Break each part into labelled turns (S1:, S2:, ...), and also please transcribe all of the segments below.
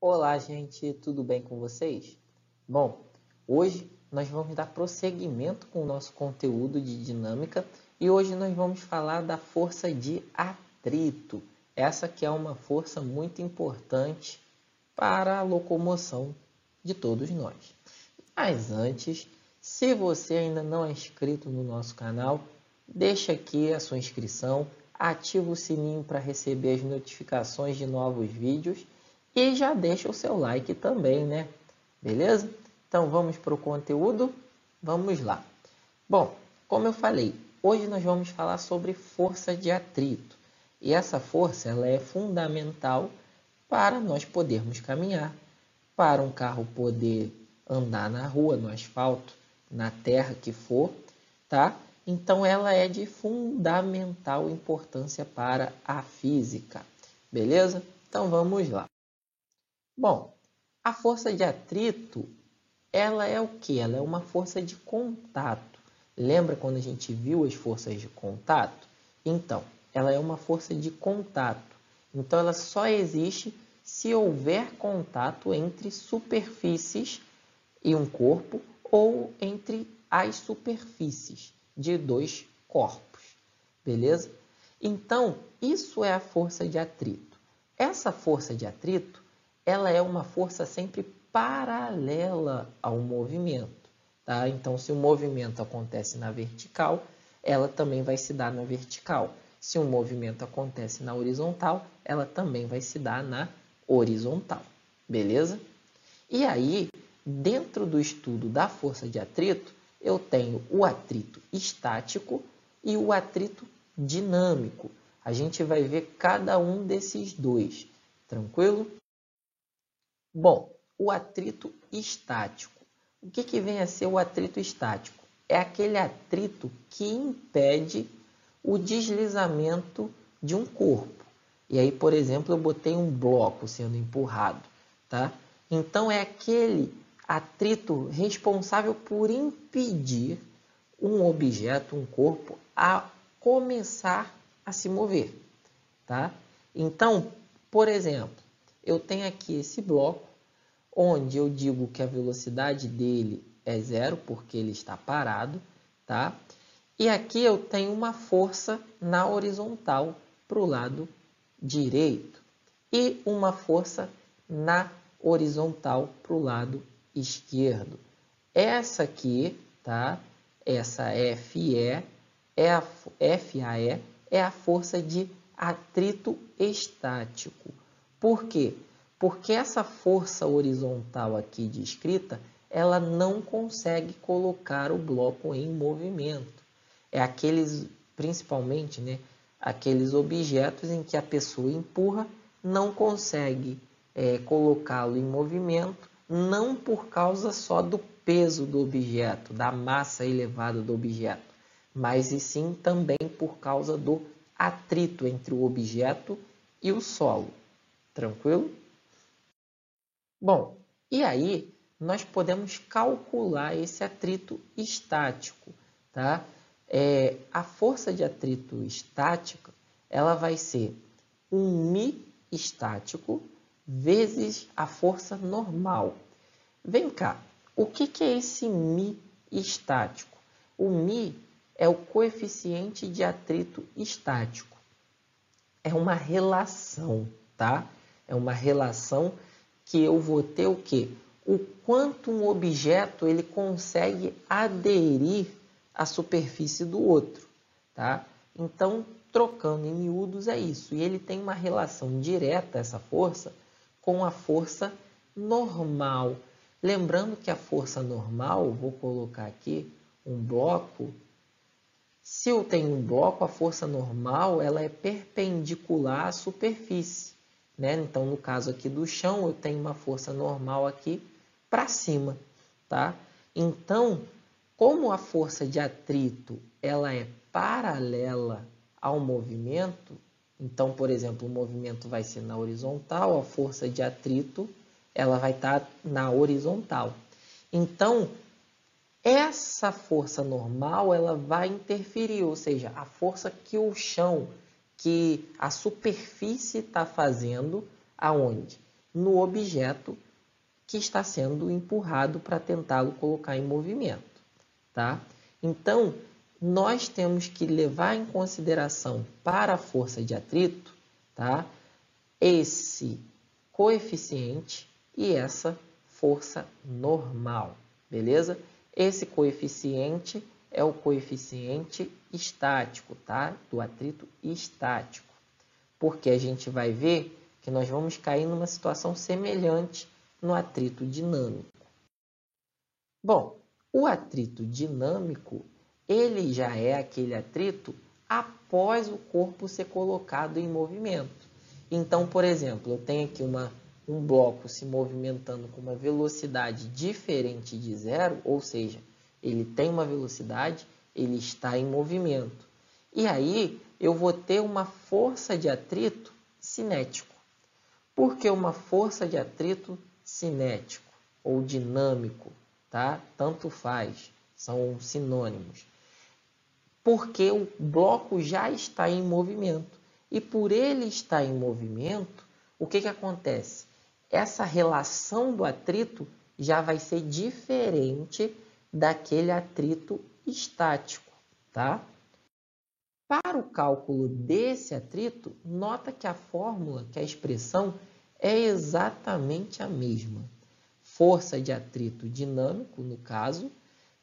S1: Olá, gente, tudo bem com vocês? Bom, hoje nós vamos dar prosseguimento com o nosso conteúdo de dinâmica e hoje nós vamos falar da força de atrito. Essa que é uma força muito importante para a locomoção de todos nós. Mas antes, se você ainda não é inscrito no nosso canal, deixa aqui a sua inscrição, ativa o sininho para receber as notificações de novos vídeos e já deixa o seu like também, né? Beleza? Então vamos para o conteúdo? Vamos lá. Bom, como eu falei, hoje nós vamos falar sobre força de atrito. E essa força ela é fundamental para nós podermos caminhar, para um carro poder andar na rua, no asfalto, na terra que for, tá? Então ela é de fundamental importância para a física, beleza? Então vamos lá. Bom, a força de atrito, ela é o quê? Ela é uma força de contato. Lembra quando a gente viu as forças de contato? Então, ela é uma força de contato. Então, ela só existe se houver contato entre superfícies e um corpo ou entre as superfícies de dois corpos. Beleza? Então, isso é a força de atrito. Essa força de atrito, ela é uma força sempre paralela ao movimento. Tá? Então, se o movimento acontece na vertical, ela também vai se dar na vertical. Se o movimento acontece na horizontal, ela também vai se dar na horizontal. Beleza? E aí, dentro do estudo da força de atrito, eu tenho o atrito estático e o atrito dinâmico. A gente vai ver cada um desses dois. Tranquilo? Bom, o atrito estático. O que vem a ser o atrito estático? É aquele atrito que impede o deslizamento de um corpo. E aí, por exemplo, eu botei um bloco sendo empurrado, tá? Então, é aquele atrito responsável por impedir um objeto, um corpo, a começar a se mover, tá? Então, por exemplo, eu tenho aqui esse bloco, onde eu digo que a velocidade dele é zero, porque ele está parado, tá? E aqui eu tenho uma força na horizontal para o lado direito e uma força na horizontal para o lado esquerdo. Essa aqui, tá? Essa FE FAE é a força de atrito estático. Por quê? Porque essa força horizontal aqui descrita, ela não consegue colocar o bloco em movimento. É aqueles, principalmente, né, aqueles objetos em que a pessoa empurra, não consegue colocá-lo em movimento, não por causa só do peso do objeto, da massa elevada do objeto, mas e sim também por causa do atrito entre o objeto e o solo. Tranquilo? Bom, e aí nós podemos calcular esse atrito estático, tá? A força de atrito estática, ela vai ser um μ estático vezes a força normal. Vem cá, o que é esse μ estático? O μ é o coeficiente de atrito estático. É uma relação, tá? É uma relação que eu vou ter o quê? O quanto um objeto ele consegue aderir à superfície do outro, tá? Então, trocando em miúdos é isso. E ele tem uma relação direta, essa força, com a força normal. Lembrando que a força normal, vou colocar aqui um bloco. Se eu tenho um bloco, a força normal ela é perpendicular à superfície, né? Então, no caso aqui do chão, eu tenho uma força normal aqui para cima, tá? Então, como a força de atrito ela é paralela ao movimento, então, por exemplo, o movimento vai ser na horizontal, a força de atrito ela vai estar na horizontal. Então, essa força normal ela vai interferir, ou seja, a força que o chão, que a superfície está fazendo, aonde? no objeto que está sendo empurrado para tentá-lo colocar em movimento, tá? Então, nós temos que levar em consideração para a força de atrito, tá? Esse coeficiente e essa força normal, beleza? Esse coeficiente é o coeficiente estático, tá? Do atrito estático. Porque a gente vai ver que nós vamos cair numa situação semelhante no atrito dinâmico. Bom, o atrito dinâmico, ele já é aquele atrito após o corpo ser colocado em movimento. Então, por exemplo, eu tenho aqui um bloco se movimentando com uma velocidade diferente de zero, ou seja, ele tem uma velocidade, ele está em movimento. E aí, eu vou ter uma força de atrito cinético. Por que uma força de atrito cinético ou dinâmico? Tá? Tanto faz, são sinônimos. Porque o bloco já está em movimento. E por ele estar em movimento, o que acontece? Essa relação do atrito já vai ser diferente daquele atrito estático, tá? Para o cálculo desse atrito, nota que a fórmula, que a expressão, é exatamente a mesma. Força de atrito dinâmico, no caso,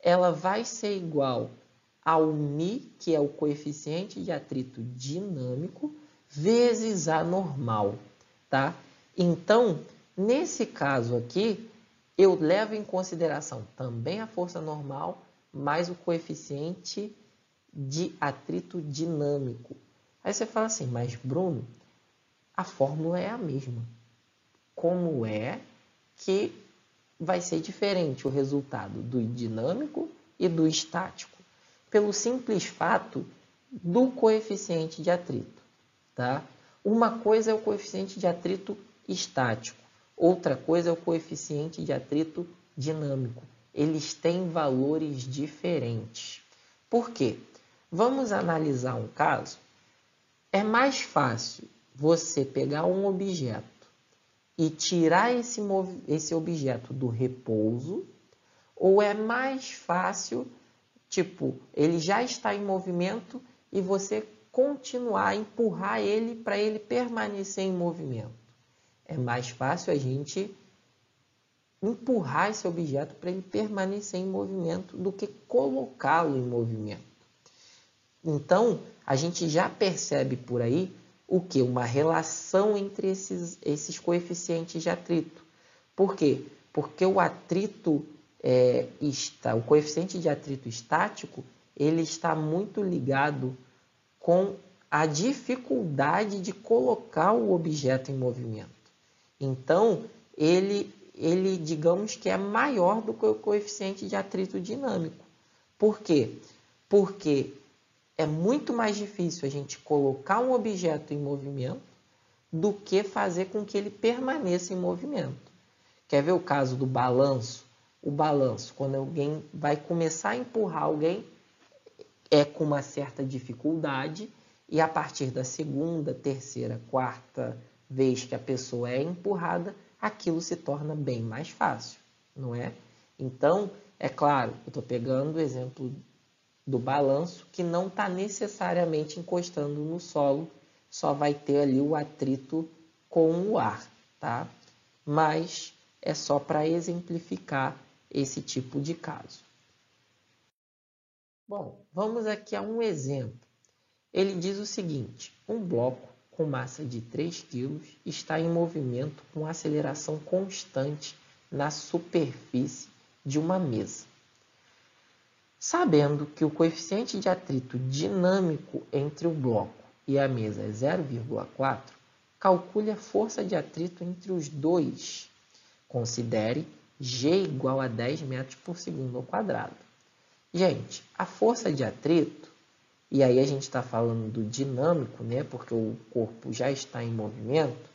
S1: ela vai ser igual ao μ, que é o coeficiente de atrito dinâmico, vezes a normal, tá? Então, nesse caso aqui, eu levo em consideração também a força normal, mais o coeficiente de atrito dinâmico. Aí você fala assim, mas Bruno, a fórmula é a mesma. Como é que vai ser diferente o resultado do dinâmico e do estático? Pelo simples fato do coeficiente de atrito, tá? Uma coisa é o coeficiente de atrito estático, outra coisa é o coeficiente de atrito dinâmico. Eles têm valores diferentes. Por quê? Vamos analisar um caso. É mais fácil você pegar um objeto e tirar esse objeto do repouso, ou é mais fácil, tipo, ele já está em movimento e você continuar a empurrar ele para ele permanecer em movimento? É mais fácil a gente empurrar esse objeto para ele permanecer em movimento do que colocá-lo em movimento. Então, a gente já percebe por aí o que? Uma relação entre esses coeficientes de atrito. Por quê? Porque o atrito o coeficiente de atrito estático, ele está muito ligado com a dificuldade de colocar o objeto em movimento. Então, ele digamos que é maior do que o coeficiente de atrito dinâmico. Por quê? Porque é muito mais difícil a gente colocar um objeto em movimento do que fazer com que ele permaneça em movimento. Quer ver o caso do balanço? O balanço, quando alguém vai começar a empurrar alguém, é com uma certa dificuldade, e a partir da segunda, terceira, quarta vez que a pessoa é empurrada, aquilo se torna bem mais fácil, não é? Então, é claro, eu estou pegando o exemplo do balanço, que não está necessariamente encostando no solo, só vai ter ali o atrito com o ar, tá? Mas é só para exemplificar esse tipo de caso. Bom, vamos aqui a um exemplo. Ele diz o seguinte: um bloco com massa de 3 kg está em movimento com aceleração constante na superfície de uma mesa. Sabendo que o coeficiente de atrito dinâmico entre o bloco e a mesa é 0,4, calcule a força de atrito entre os dois. Considere G igual a 10 metros por segundo ao quadrado. Gente, a força de atrito, e aí a gente está falando do dinâmico, né, porque o corpo já está em movimento,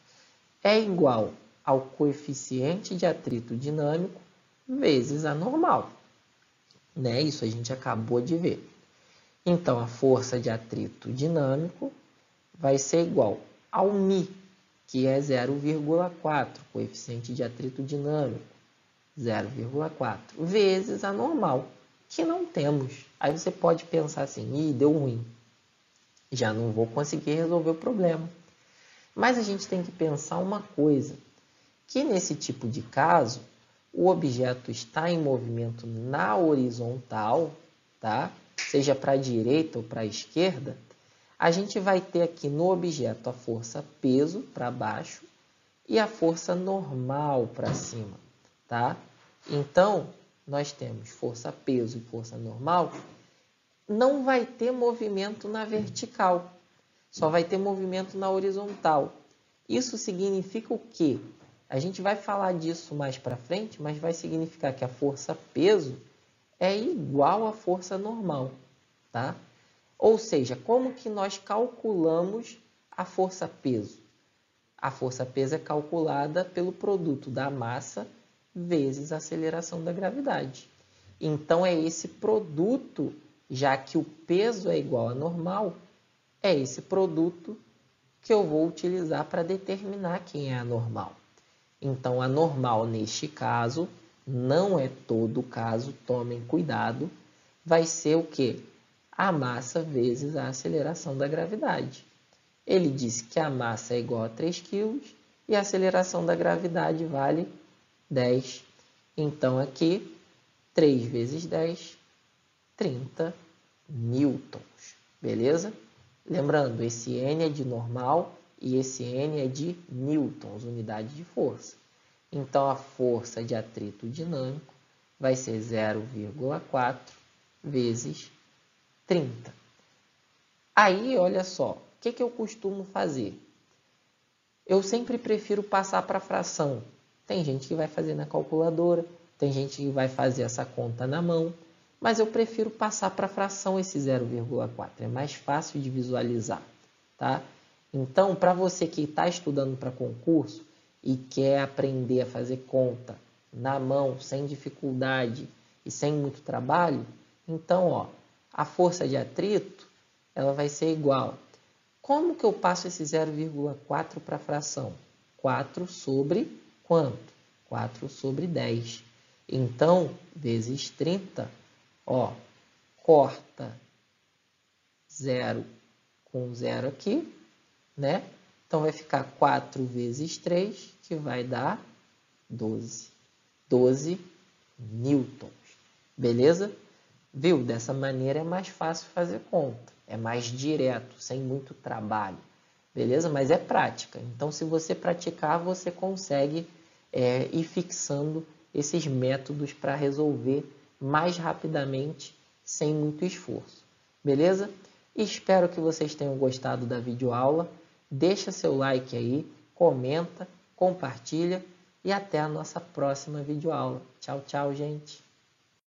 S1: é igual ao coeficiente de atrito dinâmico vezes a normal. Né? Isso a gente acabou de ver. Então, a força de atrito dinâmico vai ser igual ao μ, que é 0,4, coeficiente de atrito dinâmico, 0,4, vezes a normal, que não temos. Aí você pode pensar assim, deu ruim, já não vou conseguir resolver o problema. Mas a gente tem que pensar uma coisa, que nesse tipo de caso, o objeto está em movimento na horizontal, tá? Seja para a direita ou para a esquerda, a gente vai ter aqui no objeto a força peso para baixo e a força normal para cima, tá? Então, nós temos força peso e força normal, não vai ter movimento na vertical, só vai ter movimento na horizontal. Isso significa o quê? A gente vai falar disso mais para frente, mas vai significar que a força peso é igual à força normal, tá? Ou seja, como que nós calculamos a força peso? A força peso é calculada pelo produto da massa vezes a aceleração da gravidade. Então, é esse produto, já que o peso é igual a normal, é esse produto que eu vou utilizar para determinar quem é a normal. Então, a normal, neste caso, não é todo o caso, tomem cuidado, vai ser o quê? A massa vezes a aceleração da gravidade. Ele disse que a massa é igual a 3 kg e a aceleração da gravidade vale 10. Então, aqui, 3 vezes 10, 30 newtons. Beleza? Lembrando, esse N é de normal e esse N é de newtons, unidade de força. Então, a força de atrito dinâmico vai ser 0,4 vezes 30. Aí, olha só, o que eu costumo fazer? Eu sempre prefiro passar para a fração. Tem gente que vai fazer na calculadora, tem gente que vai fazer essa conta na mão, mas eu prefiro passar para a fração esse 0,4. É mais fácil de visualizar, tá? Então, para você que está estudando para concurso e quer aprender a fazer conta na mão, sem dificuldade e sem muito trabalho, então, ó, a força de atrito ela vai ser igual. Como que eu passo esse 0,4 para a fração? 4 sobre quanto? 4 sobre 10. Então, vezes 30, ó, corta 0 com 0 aqui, né? Então, vai ficar 4 vezes 3, que vai dar 12. 12 newtons. Beleza? Viu? Dessa maneira é mais fácil fazer conta. É mais direto, sem muito trabalho. Beleza? Mas é prática. Então, se você praticar, você consegue ir fixando esses métodos para resolver mais rapidamente, sem muito esforço. Beleza? Espero que vocês tenham gostado da videoaula. Deixa seu like aí, comenta, compartilha e até a nossa próxima videoaula. Tchau, tchau, gente!